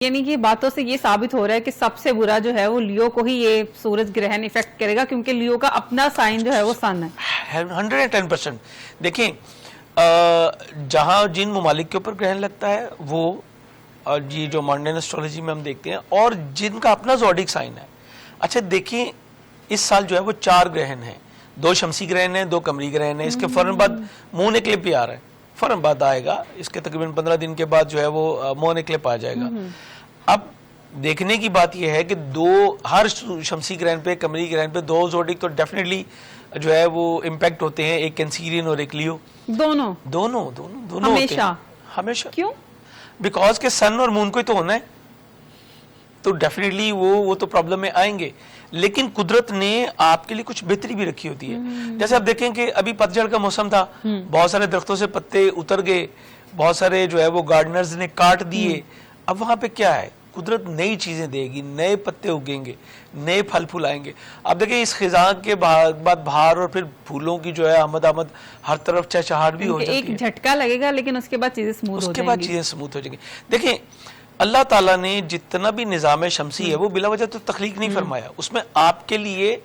यानी कि बातों से ये साबित हो रहा है कि सबसे बुरा जो है वो लियो को ही ये सूरज ग्रहण इफेक्ट करेगा, क्योंकि लियो का अपना साइन जो है वो सन है। 110%। देखें, जहां जिन ममालिक के ऊपर ग्रहण लगता है वो ये जो मॉडर्न एस्ट्रोलॉजी में हम देखते हैं, और जिनका अपना ज़ोडिक साइन है। अच्छा देखिए, इस साल जो है वो 4 ग्रहण हैं, 2 शमसी ग्रहण हैं, 2 कमरी ग्रहण हैं। इसके फौरन बाद मून इक्लिप्स भी आ रहा है, फौरन बाद आएगा, इसके तकरीबन 15 दिन के बाद जो है वो मून इक्लिप्स आ जाएगा। अब देखने की बात यह है कि हर शमसी ग्रहण पे, कमरी ग्रहण पे 2 ज़ोडिक तो डेफिनेटली जो है वो इम्पैक्ट होते हैं, एक कैंसीरियन और एक लियो। दोनों हमेशा हमेशा क्यों? बिकॉज के सन और मून को ही तो होना है, तो डेफिनेटली वो तो प्रॉब्लम में आएंगे। लेकिन कुदरत ने आपके लिए कुछ बेहतरी भी रखी होती है। जैसे आप देखें कि अभी पतझड़ का मौसम था, बहुत सारे दरख्तों से पत्ते उतर गए, बहुत सारे जो है वो गार्डनर्स ने काट दिए। अब वहां पे क्या है, कुदरत नई चीजें देगी, नए पत्ते उगेंगे, नए फल फूल आएंगे। अब देखिए, इस खिजा के बाद बाहर और फिर फूलों की जो है आमद हर तरफ चहचहाट भी हो जाती है। एक झटका लगेगा, लेकिन उसके बाद चीजें स्मूथ हो जाएंगी। देखिए, अल्लाह ताला ने जितना भी निज़ाम शमसी है वो बिला वजह तो तख्लीक नहीं फरमाया। उसमें आपके लिए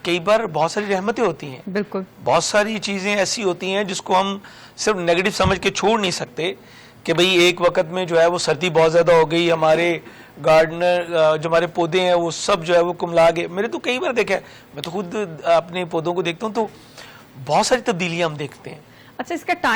कई बार बहुत सारी रहमतें होती हैं, बिल्कुल बहुत सारी चीज़ें ऐसी होती हैं जिसको हम सिर्फ नेगेटिव समझ के छोड़ नहीं सकते कि भाई एक वक्त में जो है वो सर्दी बहुत ज़्यादा हो गई, हमारे गार्डनर जो हमारे पौधे हैं वो सब जो है वो कुमला गए। मेरे तो कई बार देखा है, मैं तो खुद अपने पौधों को देखता हूँ तो बहुत सारी तब्दीलियाँ हम देखते हैं। अच्छा, इसका टाइम